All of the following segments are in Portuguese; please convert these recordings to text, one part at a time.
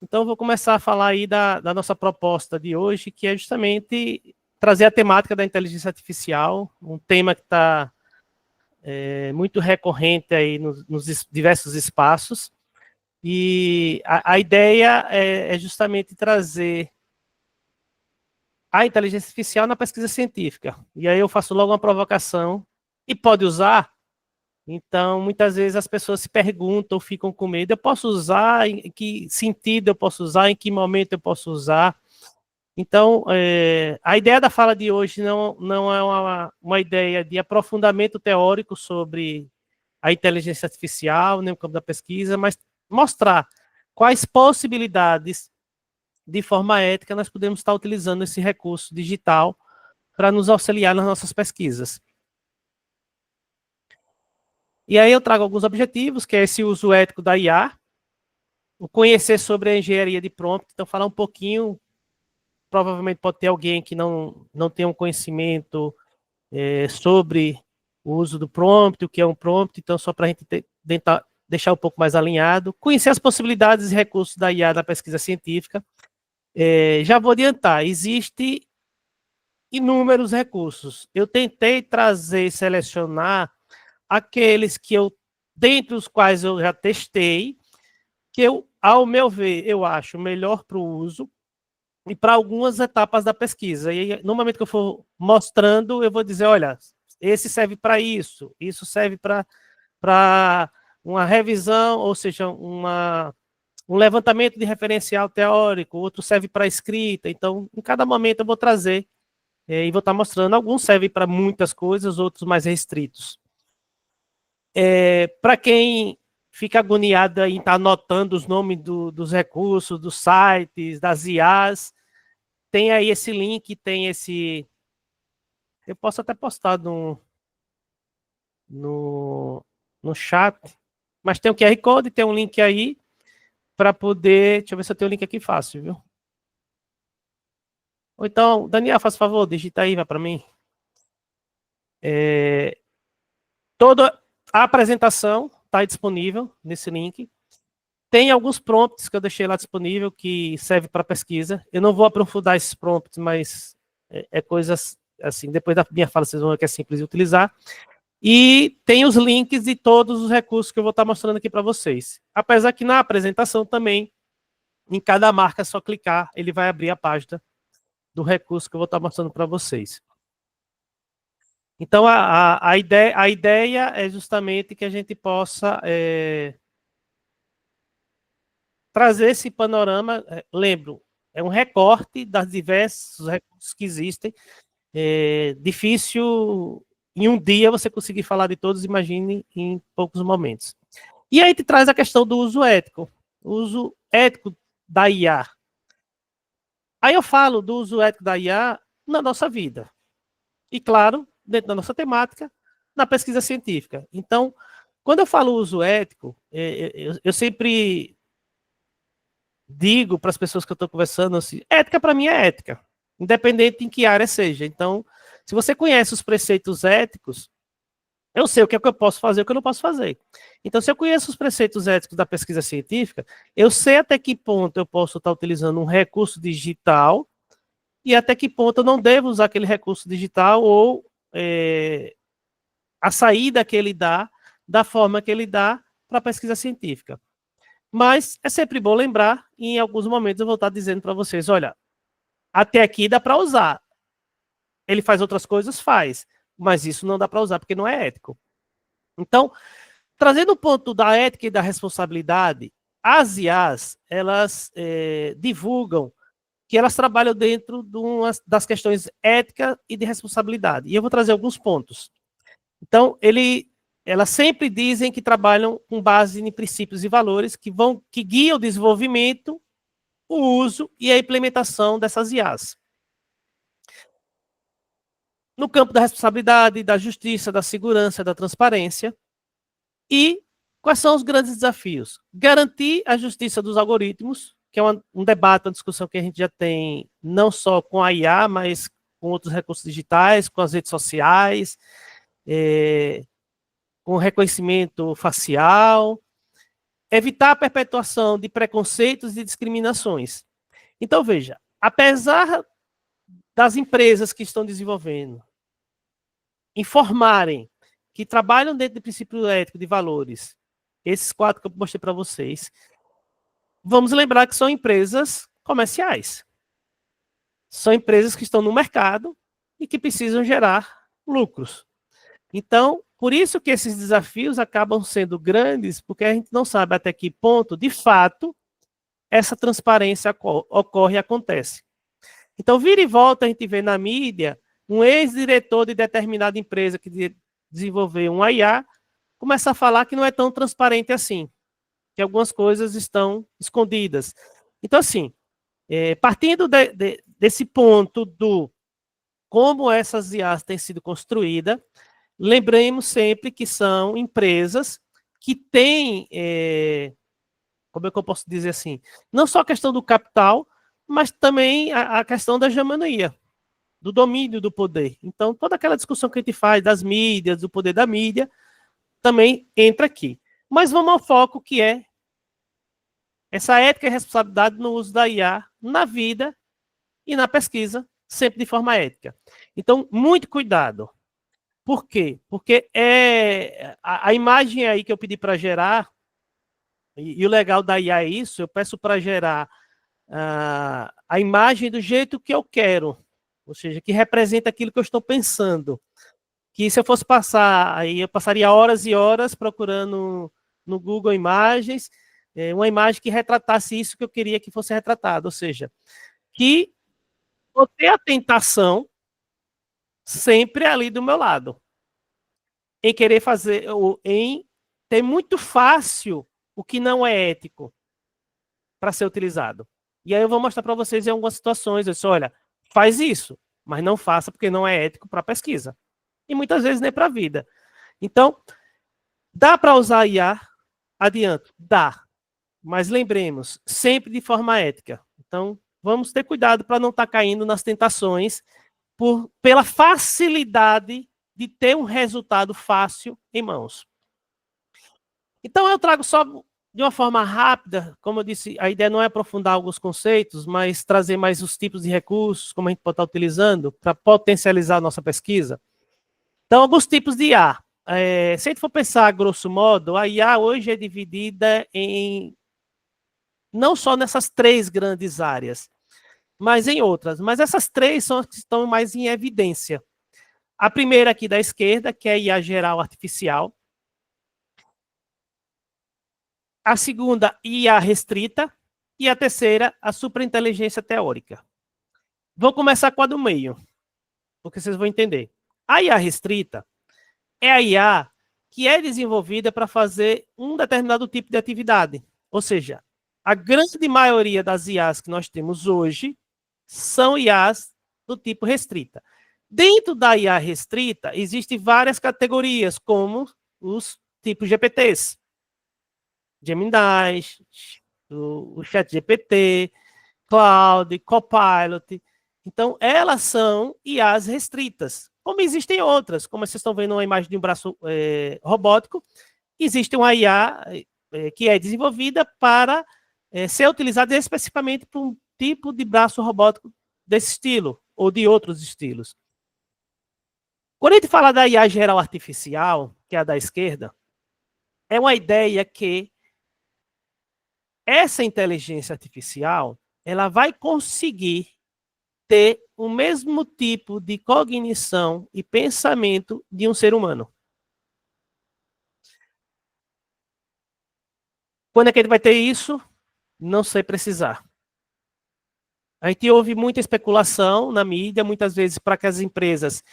Então, eu vou começar a falar aí da nossa proposta de hoje, que é justamente trazer a temática da inteligência artificial, um tema que está muito recorrente aí nos diversos espaços. E a ideia é justamente trazer a inteligência artificial na pesquisa científica. E aí eu faço logo uma provocação. E pode usar? Então, muitas vezes as pessoas se perguntam, ficam com medo. Eu posso usar? Em que sentido eu posso usar? Em que momento eu posso usar? Então, a ideia da fala de hoje não é uma ideia de aprofundamento teórico sobre a inteligência artificial, nem o campo da pesquisa, mas mostrar quais possibilidades de forma ética nós podemos estar utilizando esse recurso digital para nos auxiliar nas nossas pesquisas. E aí eu trago alguns objetivos, que é esse uso ético da IA, o conhecer sobre a engenharia de prompt, então falar um pouquinho, provavelmente pode ter alguém que não tem um conhecimento sobre o uso do prompt, o que é um prompt, então só para a gente tentar deixar um pouco mais alinhado, conhecer as possibilidades e recursos da IA da pesquisa científica. Já vou adiantar, existe inúmeros recursos. Eu tentei trazer, selecionar aqueles que dentre os quais eu já testei, que ao meu ver, eu acho melhor para o uso e para algumas etapas da pesquisa. E no momento que eu for mostrando, eu vou dizer, olha, esse serve para isso, isso serve para uma revisão, ou seja, um levantamento de referencial teórico, outro serve para escrita. Então, em cada momento eu vou trazer e vou estar mostrando. Alguns servem para muitas coisas, outros mais restritos. Para quem fica agoniado em estar anotando os nomes dos recursos, dos sites, das IAs, tem aí esse link, tem esse... Eu posso até postar no chat, mas tem o QR Code, tem um link aí para poder... Deixa eu ver se eu tenho o link aqui fácil, viu? Ou então, Daniel, faz favor, digita aí, vai para mim. Toda a apresentação está disponível nesse link. Tem alguns prompts que eu deixei lá disponível que serve para pesquisa. Eu não vou aprofundar esses prompts, mas coisas assim, depois da minha fala vocês vão ver que é simples de utilizar. E tem os links de todos os recursos que eu vou estar mostrando aqui para vocês. Apesar que na apresentação também, em cada marca, é só clicar, ele vai abrir a página do recurso que eu vou estar mostrando para vocês. Então, a ideia é justamente que a gente possa trazer esse panorama, lembro, é um recorte das diversos recursos que existem. Difícil em um dia você conseguir falar de todos, imagine em poucos momentos. E aí te traz a questão do uso ético, o uso ético da IA. Aí eu falo do uso ético da IA na nossa vida. E claro, dentro da nossa temática, na pesquisa científica. Então, quando eu falo uso ético, eu sempre digo para as pessoas que eu estou conversando assim, ética para mim é ética, independente em que área seja. Então, se você conhece os preceitos éticos, eu sei o que é que eu posso fazer e o que eu não posso fazer. Então, se eu conheço os preceitos éticos da pesquisa científica, eu sei até que ponto eu posso estar utilizando um recurso digital e até que ponto eu não devo usar aquele recurso digital ou a saída que ele dá, da forma que ele dá para a pesquisa científica. Mas é sempre bom lembrar, e em alguns momentos eu vou estar dizendo para vocês, olha, até aqui dá para usar. Ele faz outras coisas? Faz. Mas isso não dá para usar porque não é ético. Então, trazendo o ponto da ética e da responsabilidade, as IAs, elas divulgam que elas trabalham dentro das questões ética e de responsabilidade. E eu vou trazer alguns pontos. Então, elas sempre dizem que trabalham com base em princípios e valores que guiam o desenvolvimento, o uso e a implementação dessas IAs. No campo da responsabilidade, da justiça, da segurança, da transparência. E quais são os grandes desafios? Garantir a justiça dos algoritmos, que é um debate, uma discussão que a gente já tem não só com a IA, mas com outros recursos digitais, com as redes sociais, com reconhecimento facial, evitar a perpetuação de preconceitos e discriminações. Então, veja, apesar das empresas que estão desenvolvendo informarem que trabalham dentro do princípio ético de valores, esses 4 que eu mostrei para vocês, vamos lembrar que são empresas comerciais. São empresas que estão no mercado e que precisam gerar lucros. Então, por isso que esses desafios acabam sendo grandes, porque a gente não sabe até que ponto, de fato, essa transparência ocorre e acontece. Então, vira e volta, a gente vê na mídia um ex-diretor de determinada empresa que desenvolveu um IA começa a falar que não é tão transparente assim, que algumas coisas estão escondidas. Então, assim, partindo desse ponto do como essas IAs têm sido construídas, lembremos sempre que são empresas que têm, como é que eu posso dizer assim, não só a questão do capital, mas também a questão da hegemonia, do domínio do poder. Então, toda aquela discussão que a gente faz das mídias, do poder da mídia, também entra aqui. Mas vamos ao foco, que é essa ética e responsabilidade no uso da IA na vida e na pesquisa, sempre de forma ética. Então, muito cuidado. Por quê? Porque a imagem aí que eu pedi para gerar, e o legal da IA é isso, eu peço para gerar a imagem do jeito que eu quero, ou seja, que representa aquilo que eu estou pensando. Que se eu fosse passar, aí eu passaria horas e horas procurando no Google Imagens, uma imagem que retratasse isso que eu queria que fosse retratado, ou seja, que vou ter a tentação sempre ali do meu lado, em querer fazer, em ter muito fácil o que não é ético para ser utilizado. E aí eu vou mostrar para vocês em algumas situações, eu disse, olha, faz isso, mas não faça porque não é ético para pesquisa. E muitas vezes nem para a vida. Então, dá para usar IA? Adianto, dá. Mas lembremos, sempre de forma ética. Então, vamos ter cuidado para não estar caindo nas tentações pela facilidade de ter um resultado fácil em mãos. Então, eu trago só de uma forma rápida, como eu disse, a ideia não é aprofundar alguns conceitos, mas trazer mais os tipos de recursos, como a gente pode estar utilizando, para potencializar a nossa pesquisa. Então, alguns tipos de IA. Se a gente for pensar, grosso modo, a IA hoje é dividida em não só nessas 3 grandes áreas, mas em outras. Mas essas 3 são as que estão mais em evidência. A primeira aqui da esquerda, que é a IA geral artificial. A segunda, IA restrita. E a terceira, a superinteligência teórica. Vou começar com a do meio, porque vocês vão entender. A IA restrita é a IA que é desenvolvida para fazer um determinado tipo de atividade. Ou seja, a grande maioria das IAs que nós temos hoje são IAs do tipo restrita. Dentro da IA restrita, existem várias categorias, como os tipos GPTs. Gemini, o ChatGPT, Cloud, Copilot. Então, elas são IAs restritas. Como existem outras, como vocês estão vendo uma imagem de um braço robótico, existe uma IA que é desenvolvida para ser utilizada especificamente para um tipo de braço robótico desse estilo, ou de outros estilos. Quando a gente fala da IA geral artificial, que é a da esquerda, é uma ideia que essa inteligência artificial ela vai conseguir ter o mesmo tipo de cognição e pensamento de um ser humano. Quando é que ele vai ter isso? Não sei precisar. A gente ouve muita especulação na mídia, muitas vezes para que as empresas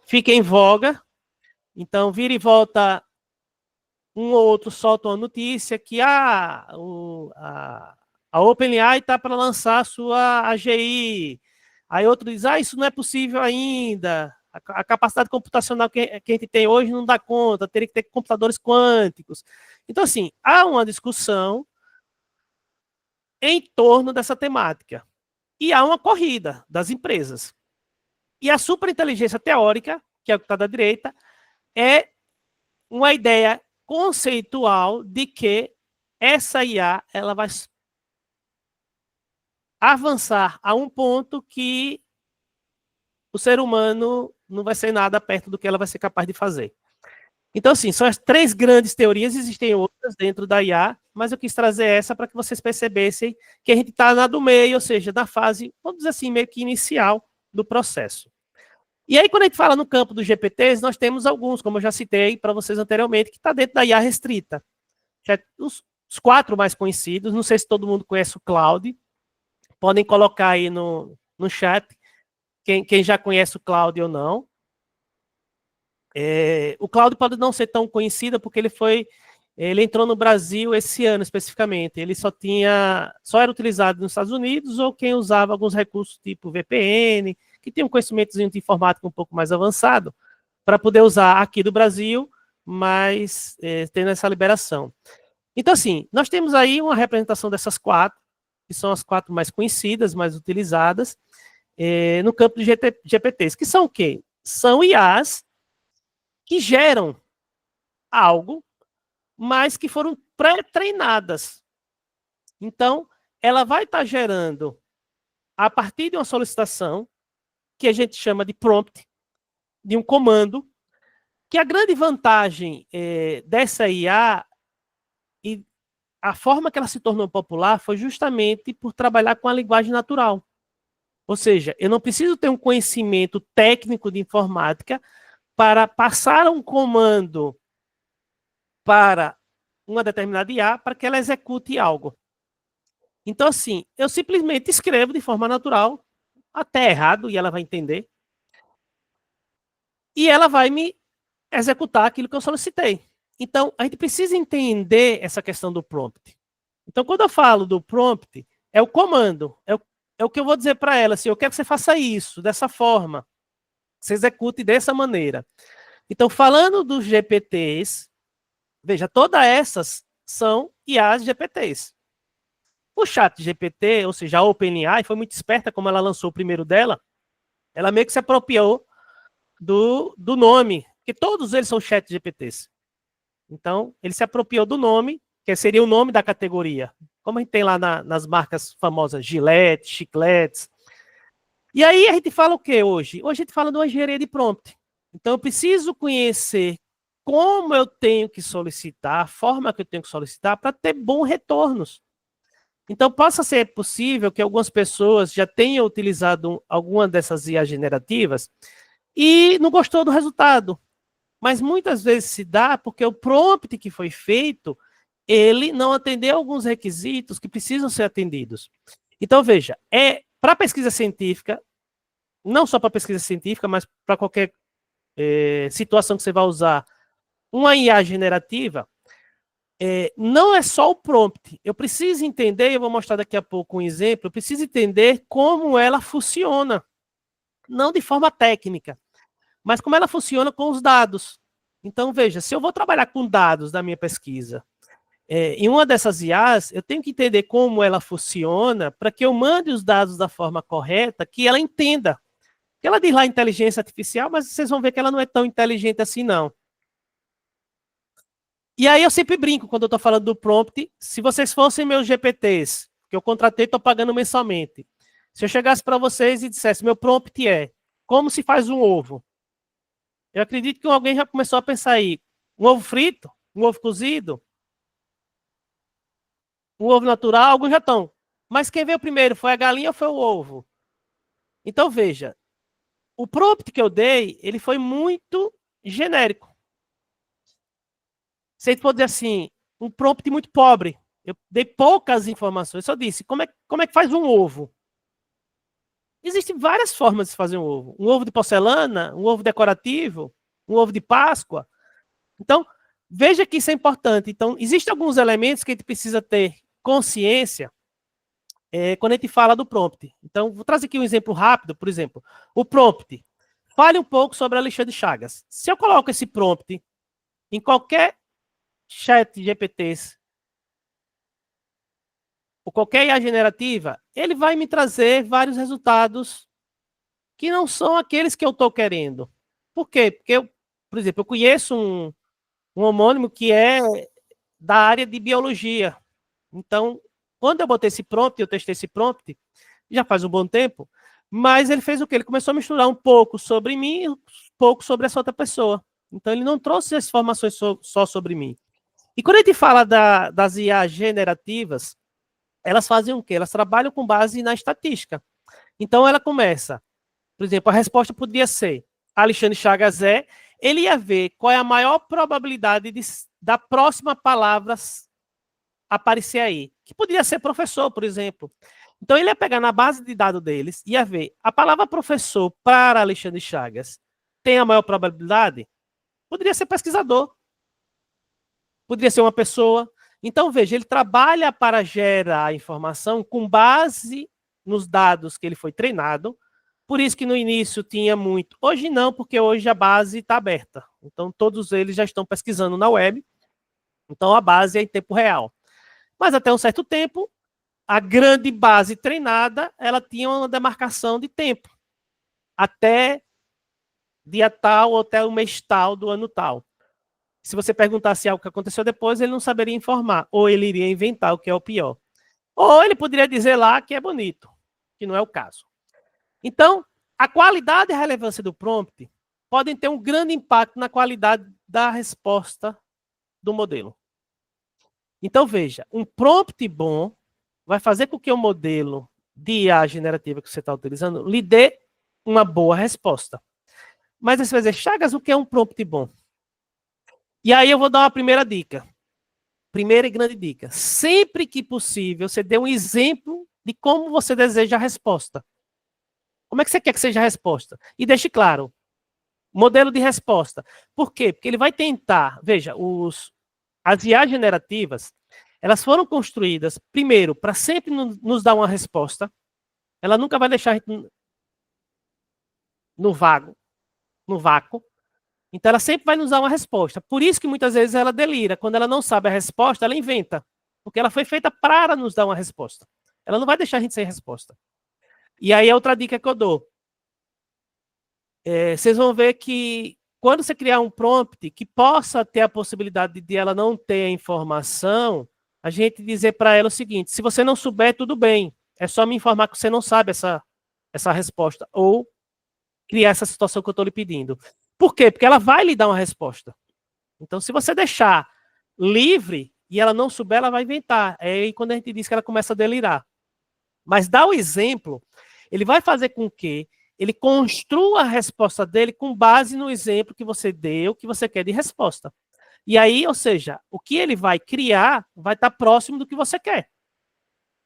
fiquem em voga. Então, vira e volta, um ou outro solta uma notícia que a OpenAI está para lançar a sua AGI. Aí outro diz, isso não é possível ainda. A capacidade computacional que a gente tem hoje não dá conta, teria que ter computadores quânticos. Então, assim, há uma discussão em torno dessa temática. E há uma corrida das empresas. E a superinteligência teórica, que é o que está da direita, é uma ideia conceitual de que essa IA ela vai avançar a um ponto que o ser humano não vai ser nada perto do que ela vai ser capaz de fazer. Então, assim, são as 3 grandes teorias, existem outras dentro da IA, mas eu quis trazer essa para que vocês percebessem que a gente está na do meio, ou seja, na fase, vamos dizer assim, meio que inicial do processo. E aí, quando a gente fala no campo dos GPTs, nós temos alguns, como eu já citei para vocês anteriormente, que está dentro da IA restrita. Os 4 mais conhecidos, não sei se todo mundo conhece o Claude, podem colocar aí no chat quem já conhece o Claude ou não. O Claude pode não ser tão conhecido porque ele entrou no Brasil esse ano especificamente. Ele só era utilizado nos Estados Unidos ou quem usava alguns recursos tipo VPN, que tem um conhecimento de informática um pouco mais avançado, para poder usar aqui do Brasil, mas tendo essa liberação. Então, assim, nós temos aí uma representação dessas 4, que são as 4 mais conhecidas, mais utilizadas, no campo de GPTs, que são o quê? São IAs que geram algo, mas que foram pré-treinadas. Então, ela vai estar gerando, a partir de uma solicitação, que a gente chama de prompt, de um comando, que a grande vantagem dessa IA e a forma que ela se tornou popular foi justamente por trabalhar com a linguagem natural. Ou seja, eu não preciso ter um conhecimento técnico de informática para passar um comando para uma determinada IA para que ela execute algo. Então, assim, eu simplesmente escrevo de forma natural, até errado, e ela vai entender, e ela vai me executar aquilo que eu solicitei. Então, a gente precisa entender essa questão do prompt. Então, quando eu falo do prompt, é o comando, é o que eu vou dizer para ela, assim, eu quero que você faça isso, dessa forma, você execute dessa maneira. Então, falando dos GPTs, veja, todas essas são IAs GPTs. O chat GPT, ou seja, a OpenAI, foi muito esperta como ela lançou o primeiro dela, ela meio que se apropriou do nome, porque todos eles são chat GPTs. Então, ele se apropriou do nome, que seria o nome da categoria. Como a gente tem lá nas marcas famosas Gillette, Chicletes. E aí a gente fala o que hoje? Hoje a gente fala de uma engenharia de prompt. Então, eu preciso conhecer como eu tenho que solicitar, a forma que eu tenho que solicitar para ter bons retornos. Então, possa ser possível que algumas pessoas já tenham utilizado alguma dessas IA generativas e não gostou do resultado. Mas muitas vezes se dá porque o prompt que foi feito, ele não atendeu alguns requisitos que precisam ser atendidos. Então, veja, para pesquisa científica, não só para pesquisa científica, mas para qualquer situação que você vai usar uma IA generativa, não é só o prompt. Eu preciso entender, eu vou mostrar daqui a pouco um exemplo, eu preciso entender como ela funciona. Não de forma técnica, mas como ela funciona com os dados. Então, veja, se eu vou trabalhar com dados da minha pesquisa, em uma dessas IAs, eu tenho que entender como ela funciona para que eu mande os dados da forma correta, que ela entenda. Ela diz lá inteligência artificial, mas vocês vão ver que ela não é tão inteligente assim, não. E aí eu sempre brinco quando eu estou falando do prompt, se vocês fossem meus GPTs, que eu contratei, estou pagando mensalmente. Se eu chegasse para vocês e dissesse, meu prompt é, como se faz um ovo? Eu acredito que alguém já começou a pensar aí, um ovo frito, um ovo cozido, um ovo natural, alguns já estão. Mas quem veio primeiro, foi a galinha ou foi o ovo? Então veja, o prompt que eu dei, ele foi muito genérico. Se a gente for dizer assim, um prompt muito pobre. Eu dei poucas informações. Eu só disse, como é que faz um ovo? Existem várias formas de fazer um ovo. Um ovo de porcelana, um ovo decorativo, um ovo de Páscoa. Então, veja que isso é importante. Então, existem alguns elementos que a gente precisa ter consciência quando a gente fala do prompt. Então, vou trazer aqui um exemplo rápido, por exemplo. O prompt. Fale um pouco sobre Alexandre Chagas. Se eu coloco esse prompt em qualquer chat GPT ou qualquer IA generativa, ele vai me trazer vários resultados que não são aqueles que eu estou querendo. Por quê? Porque, por exemplo, eu conheço um homônimo que é da área de biologia. Então, quando eu botei esse prompt, eu testei esse prompt, já faz um bom tempo, mas ele fez o quê? Ele começou a misturar um pouco sobre mim e um pouco sobre essa outra pessoa. Então, ele não trouxe as informações só sobre mim. E quando a gente fala das IA generativas, elas fazem o quê? Elas trabalham com base na estatística. Então, ela começa, por exemplo, a resposta poderia ser Alexandre Chagas ele ia ver qual é a maior probabilidade da próxima palavra aparecer aí, que poderia ser professor, por exemplo. Então, ele ia pegar na base de dados deles, ia ver a palavra professor para Alexandre Chagas tem a maior probabilidade? Poderia ser pesquisador, poderia ser uma pessoa. Então, veja, ele trabalha para gerar informação com base nos dados que ele foi treinado. Por isso que no início tinha muito. Hoje não, porque hoje a base está aberta. Então, todos eles já estão pesquisando na web. Então, a base é em tempo real. Mas até um certo tempo, a grande base treinada, ela tinha uma demarcação de tempo. Até dia tal ou até o mês tal do ano tal. Se você perguntasse algo que aconteceu depois, ele não saberia informar. Ou ele iria inventar, o que é o pior. Ou ele poderia dizer lá que é bonito, que não é o caso. Então, a qualidade e a relevância do prompt podem ter um grande impacto na qualidade da resposta do modelo. Então, veja, um prompt bom vai fazer com que o modelo de IA generativa que você está utilizando lhe dê uma boa resposta. Mas você vai dizer, Chagas, o que é um prompt bom? E aí eu vou dar uma primeira dica. Primeira e grande dica. Sempre que possível, você dê um exemplo de como você deseja a resposta. Como é que você quer que seja a resposta? E deixe claro, modelo de resposta. Por quê? Porque ele vai tentar, veja, as IA generativas, elas foram construídas, primeiro, para sempre nos dar uma resposta. Ela nunca vai deixar a gente no vácuo. Então, ela sempre vai nos dar uma resposta. Por isso que muitas vezes ela delira. Quando ela não sabe a resposta, ela inventa. Porque ela foi feita para nos dar uma resposta. Ela não vai deixar a gente sem resposta. E aí, a outra dica que eu dou. Vocês vão ver que quando você criar um prompt que possa ter a possibilidade de ela não ter a informação, a gente dizer para ela o seguinte, se você não souber, tudo bem. É só me informar que você não sabe essa resposta. Ou criar essa situação que eu estou lhe pedindo. Por quê? Porque ela vai lhe dar uma resposta. Então, se você deixar livre e ela não souber, ela vai inventar. É aí quando a gente diz que ela começa a delirar. Mas dá o exemplo, ele vai fazer com que ele construa a resposta dele com base no exemplo que você deu, que você quer de resposta. E aí, ou seja, o que ele vai criar vai estar próximo do que você quer.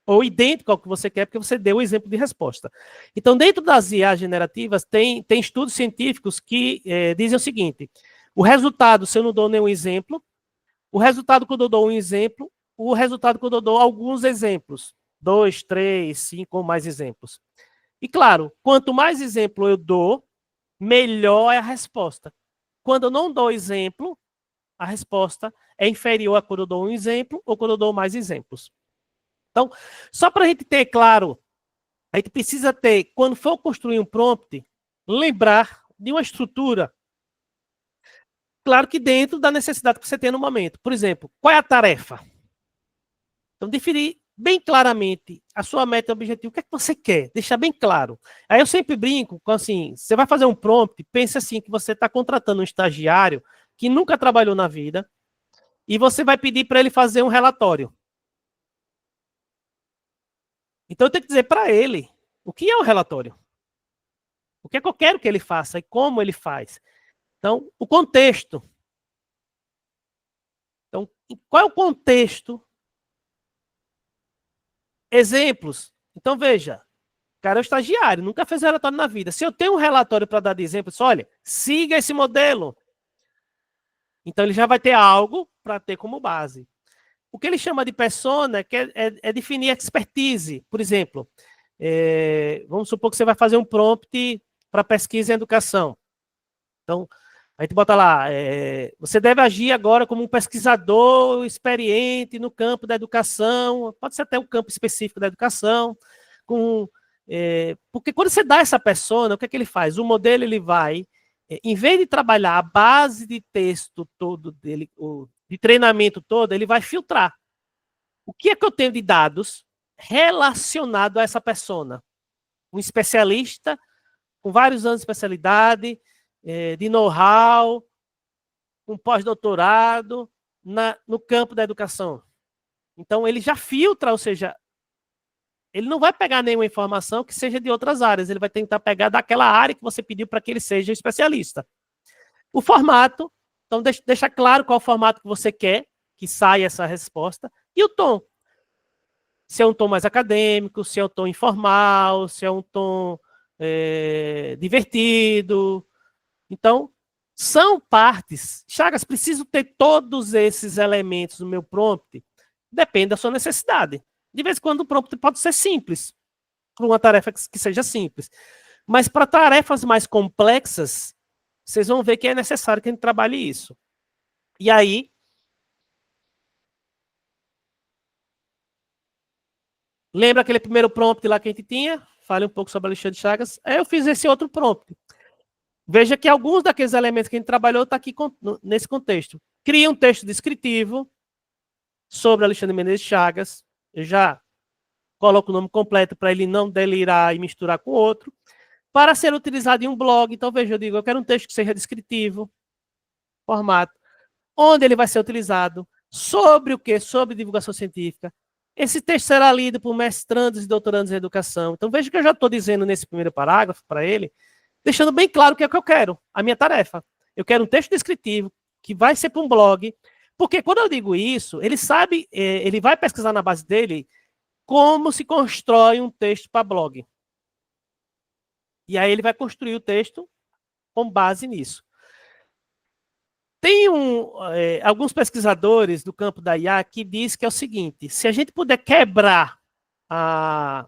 Ou idêntico ao que você quer, porque você deu o exemplo de resposta. Então, dentro das IA generativas, tem estudos científicos que dizem o seguinte, o resultado, se eu não dou nenhum exemplo, o resultado quando eu dou um exemplo, o resultado quando eu dou alguns exemplos. 2, 3, 5 ou mais exemplos. E claro, quanto mais exemplo eu dou, melhor é a resposta. Quando eu não dou exemplo, a resposta é inferior a quando eu dou um exemplo ou quando eu dou mais exemplos. Então, só para a gente ter claro, a gente precisa ter, quando for construir um prompt, lembrar de uma estrutura. Claro que dentro da necessidade que você tem no momento. Por exemplo, qual é a tarefa? Então, definir bem claramente a sua meta e objetivo. O que é que você quer? Deixar bem claro. Aí eu sempre brinco com assim, você vai fazer um prompt, pense assim, que você está contratando um estagiário que nunca trabalhou na vida e você vai pedir para ele fazer um relatório. Então, eu tenho que dizer para ele o que é o relatório. O que é que eu quero que ele faça e como ele faz. Então, o contexto. Então, qual é o contexto? Exemplos. Então, veja, o cara é um estagiário, nunca fez relatório na vida. Se eu tenho um relatório para dar de exemplos, olha, siga esse modelo. Então, ele já vai ter algo para ter como base. O que ele chama de persona é definir expertise. Por exemplo, vamos supor que você vai fazer um prompt para pesquisa em educação. Então, a gente bota lá, você deve agir agora como um pesquisador experiente no campo da educação, pode ser até um campo específico da educação, porque quando você dá essa persona, o que é que ele faz? O modelo, ele vai, em vez de trabalhar a base de texto todo dele, de treinamento todo, ele vai filtrar. O que é que eu tenho de dados relacionado a essa persona? Um especialista com vários anos de especialidade, de know-how, com pós-doutorado no campo da educação. Então, ele já filtra, ou seja, ele não vai pegar nenhuma informação que seja de outras áreas, ele vai tentar pegar daquela área que você pediu para que ele seja especialista. O formato, então deixa claro qual formato que você quer que saia essa resposta, e o tom. Se é um tom mais acadêmico, se é um tom informal, se é um tom divertido. Então, são partes. Chagas, preciso ter todos esses elementos no meu prompt? Depende da sua necessidade. De vez em quando o prompt pode ser simples, para uma tarefa que seja simples. Mas para tarefas mais complexas, vocês vão ver que é necessário que a gente trabalhe isso. E aí, lembra aquele primeiro prompt lá que a gente tinha? Fale um pouco sobre Alexandre Chagas. Aí eu fiz esse outro prompt. Veja que alguns daqueles elementos que a gente trabalhou estão aqui nesse contexto. Cria um texto descritivo sobre Alexandre Menezes Chagas. Eu já coloco o nome completo para ele não delirar e misturar com outro. Para ser utilizado em um blog, então veja, eu digo, eu quero um texto que seja descritivo, formato, onde ele vai ser utilizado, sobre o quê? Sobre divulgação científica. Esse texto será lido por mestrandos e doutorandos em educação. Então veja que eu já estou dizendo nesse primeiro parágrafo para ele, deixando bem claro o que é que eu quero, a minha tarefa. Eu quero um texto descritivo, que vai ser para um blog, porque quando eu digo isso, ele sabe, ele vai pesquisar na base dele como se constrói um texto para blog. E aí ele vai construir o texto com base nisso. Tem alguns pesquisadores do campo da IA que diz que é o seguinte, se a gente puder quebrar a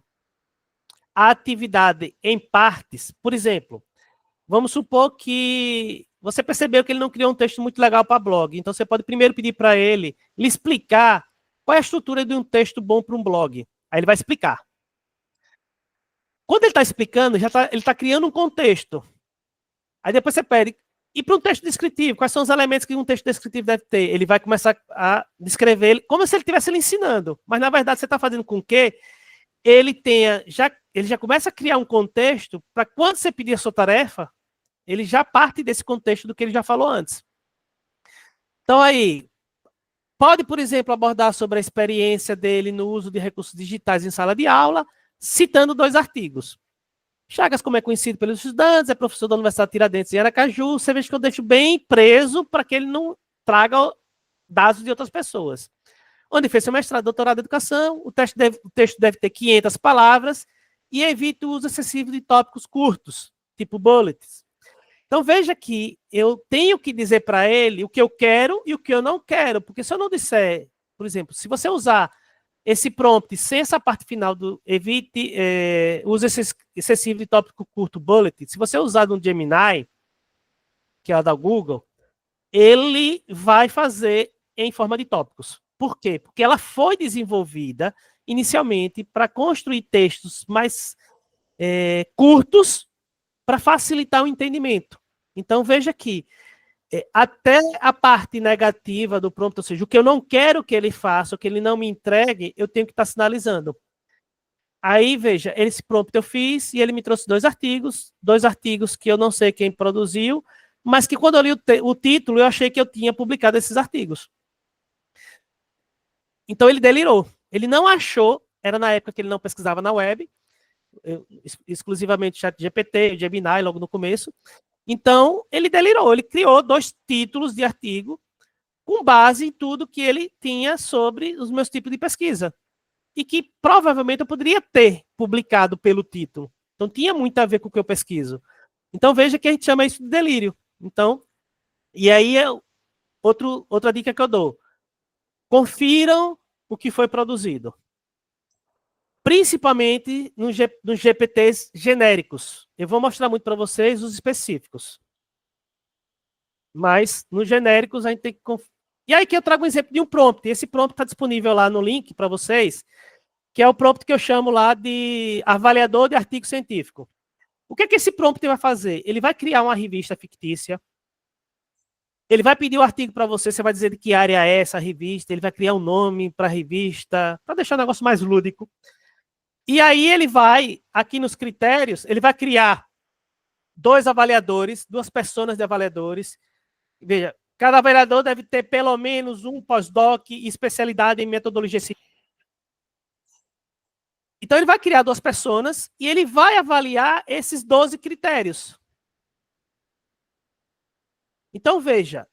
atividade em partes, por exemplo, vamos supor que você percebeu que ele não criou um texto muito legal para blog, então você pode primeiro pedir para ele lhe explicar qual é a estrutura de um texto bom para um blog. Aí ele vai explicar. Quando ele está explicando, ele está criando um contexto. Aí depois você pede, e para um texto descritivo, quais são os elementos que um texto descritivo deve ter? Ele vai começar a descrever ele como se ele estivesse lhe ensinando. Mas, na verdade, você está fazendo com que ele já começa a criar um contexto para quando você pedir a sua tarefa, ele já parte desse contexto do que ele já falou antes. Então, aí, pode, por exemplo, abordar sobre a experiência dele no uso de recursos digitais em sala de aula, citando 2 artigos. Chagas, como é conhecido pelos estudantes, é professor da Universidade Tiradentes em Aracaju. Você vê que eu deixo bem preso para que ele não traga dados de outras pessoas. Onde fez seu mestrado, doutorado em educação, o texto deve ter 500 palavras e evite o uso excessivo de tópicos curtos, tipo bullets. Então veja que eu tenho que dizer para ele o que eu quero e o que eu não quero, porque se eu não disser, por exemplo, se você usar esse prompt sem essa parte final do evite uso excessivo de tópico curto bullet, se você usar no Gemini, que é a da Google, ele vai fazer em forma de tópicos. Por quê? Porque ela foi desenvolvida inicialmente para construir textos mais curtos para facilitar o entendimento. Então veja aqui, até a parte negativa do prompt, ou seja, o que eu não quero que ele faça, o que ele não me entregue, eu tenho que estar sinalizando. Aí, veja, esse prompt eu fiz e ele me trouxe 2 artigos que eu não sei quem produziu, mas que quando eu li o título, eu achei que eu tinha publicado esses artigos. Então ele delirou. Ele não achou, era na época que ele não pesquisava na web, exclusivamente ChatGPT, Gemini, logo no começo. Então, ele delirou, ele criou 2 títulos de artigo com base em tudo que ele tinha sobre os meus tipos de pesquisa. E que provavelmente eu poderia ter publicado pelo título. Então, tinha muito a ver com o que eu pesquiso. Então, veja que a gente chama isso de delírio. Então, e aí, outra dica que eu dou. Confiram o que foi produzido. Principalmente nos GPTs genéricos. Eu vou mostrar muito para vocês os específicos. Mas nos genéricos a gente tem que confiar. E aí que eu trago um exemplo de um prompt. Esse prompt está disponível lá no link para vocês, que é o prompt que eu chamo lá de avaliador de artigo científico. O que é que esse prompt vai fazer? Ele vai criar uma revista fictícia Ele vai pedir o artigo para você, você vai dizer de que área é essa revista, ele vai criar um nome para a revista, para deixar o negócio mais lúdico. E aí ele vai, aqui nos critérios, ele vai criar 2 avaliadores, 2 personas de avaliadores. Veja, cada avaliador deve ter pelo menos um pós-doc e especialidade em metodologia científica. Então ele vai criar 2 personas e ele vai avaliar esses 12 critérios. Então veja,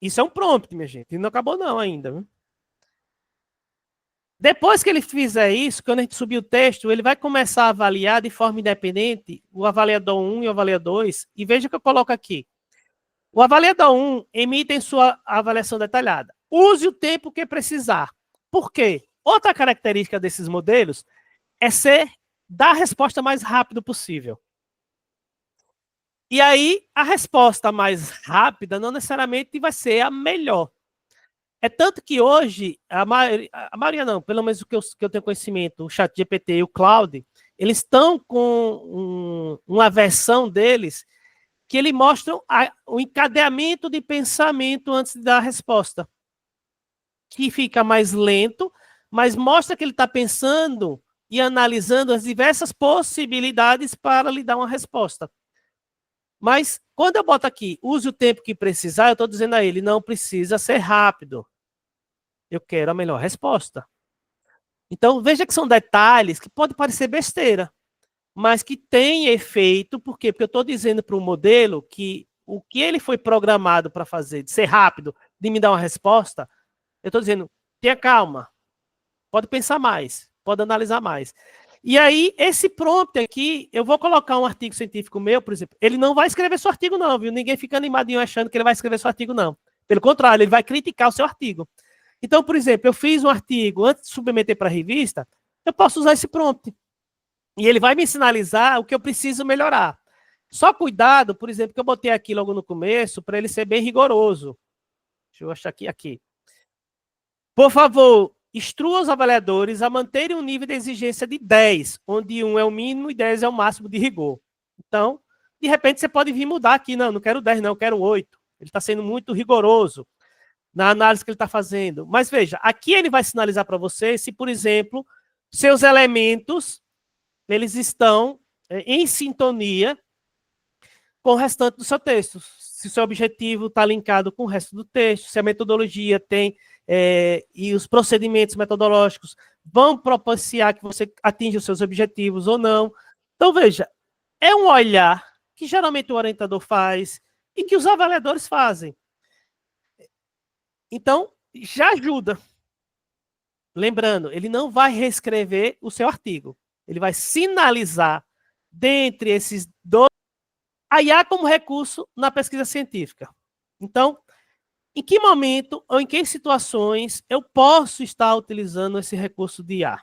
isso é um prompt, minha gente, e não acabou não ainda. Viu? Depois que ele fizer isso, quando a gente subir o texto, ele vai começar a avaliar de forma independente o avaliador 1 e o avaliador 2, e veja que eu coloco aqui. O avaliador 1 emite sua avaliação detalhada. Use o tempo que precisar. Por quê? Outra característica desses modelos é dar a resposta mais rápido possível. E aí, a resposta mais rápida não necessariamente vai ser a melhor. É tanto que hoje, a maioria não, pelo menos o que eu tenho conhecimento, o ChatGPT e o Claude, eles estão com uma versão deles que ele mostra o encadeamento de pensamento antes de dar a resposta. Que fica mais lento, mas mostra que ele está pensando e analisando as diversas possibilidades para lhe dar uma resposta. Mas, quando eu boto aqui, use o tempo que precisar, eu estou dizendo a ele, não precisa ser rápido. Eu quero a melhor resposta. Então, veja que são detalhes que podem parecer besteira, mas que tem efeito, por quê? Porque eu estou dizendo para o modelo que o que ele foi programado para fazer, de ser rápido, de me dar uma resposta, eu estou dizendo, tenha calma, pode pensar mais, pode analisar mais. E aí, esse prompt aqui, eu vou colocar um artigo científico meu, por exemplo, ele não vai escrever seu artigo não, viu? Ninguém fica animadinho achando que ele vai escrever seu artigo não. Pelo contrário, ele vai criticar o seu artigo. Então, por exemplo, eu fiz um artigo, antes de submeter para a revista, eu posso usar esse prompt. E ele vai me sinalizar o que eu preciso melhorar. Só cuidado, por exemplo, que eu botei aqui logo no começo, para ele ser bem rigoroso. Deixa eu achar aqui. Por favor, instrua os avaliadores a manterem um nível de exigência de 10, onde 1 é o mínimo e 10 é o máximo de rigor. Então, de repente, você pode vir mudar aqui. Não quero 10, não, eu quero 8. Ele está sendo muito rigoroso na análise que ele está fazendo. Mas veja, aqui ele vai sinalizar para você se, por exemplo, seus elementos eles estão em sintonia com o restante do seu texto. Se o seu objetivo está linkado com o resto do texto, se a metodologia tem e os procedimentos metodológicos vão propiciar que você atinja os seus objetivos ou não. Então, veja, é um olhar que geralmente o orientador faz e que os avaliadores fazem. Então, já ajuda. Lembrando, ele não vai reescrever o seu artigo. Ele vai sinalizar, dentre esses 2, a IA como recurso na pesquisa científica. Então, em que momento ou em que situações eu posso estar utilizando esse recurso de IA?